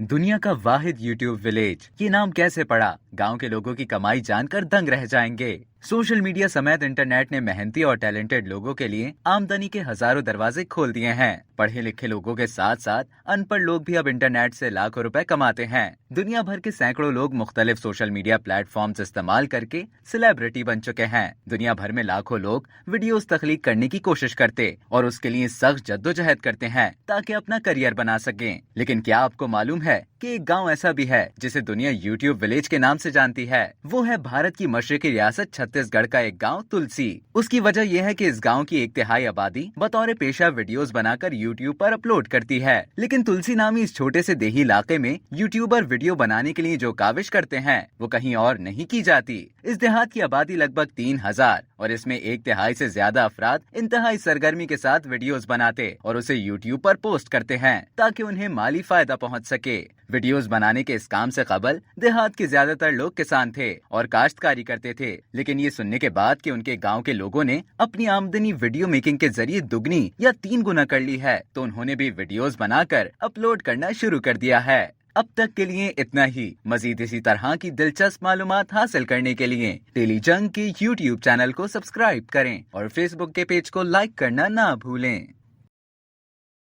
दुनिया का वाहिद YouTube village, ये नाम कैसे पड़ा? गांव के लोगों की कमाई जानकर दंग रह जाएंगे। सोशल मीडिया समेत इंटरनेट ने मेहनती और टैलेंटेड लोगों के लिए आमदनी के हजारों दरवाजे खोल दिए हैं। पढ़े लिखे लोगों के साथ साथ अनपढ़ लोग भी अब इंटरनेट से लाखों रुपए कमाते हैं। दुनिया भर के सैकड़ों लोग मुख्तलिफ सोशल मीडिया प्लेटफॉर्म्स इस्तेमाल करके सेलिब्रिटी बन चुके हैं। दुनिया भर में लाखों लोग वीडियोस तख्लीक करने की कोशिश करते और उसके लिए सख्त जद्दोजहद करते हैं ताकि अपना करियर बना सकें। लेकिन क्या आपको मालूम है कि एक गांव ऐसा भी है जिसे दुनिया यूट्यूब विलेज के नाम से जानती है? वो है भारत की मशरकी रियासत छत्तीसगढ़ का एक गांव तुलसी। उसकी वजह यह है कि इस गांव की 1/3 आबादी बतौर पेशा वीडियोस बनाकर यूट्यूब पर अपलोड करती है। लेकिन तुलसी नामी इस छोटे से देही इलाके में यूट्यूबर वीडियो बनाने के लिए जो काविश करते हैं वो कहीं और नहीं की जाती। इस देहात की आबादी लगभग 3000 और इसमें 1/3 से ज्यादा अफराद इंतहाई सरगर्मी के साथ वीडियोस बनाते और उसे यूट्यूब पर पोस्ट करते हैं ताकि उन्हें माली फायदा पहुंच सके। वीडियोस बनाने के इस काम से कबल देहात के ज्यादातर लोग किसान थे और काश्तकारी करते थे। लेकिन ये सुनने के बाद कि उनके गांव के लोगों ने अपनी आमदनी वीडियो मेकिंग के जरिए दुगनी या 3 गुना कर ली है, तो उन्होंने भी वीडियोस बनाकर अपलोड करना शुरू कर दिया है। अब तक के लिए इतना ही। मजीद इसी तरह की दिलचस्प मालूमात हासिल करने के लिए डेली जंग के यूट्यूब चैनल को सब्सक्राइब करें और फेसबुक के पेज को लाइक करना ना भूलें।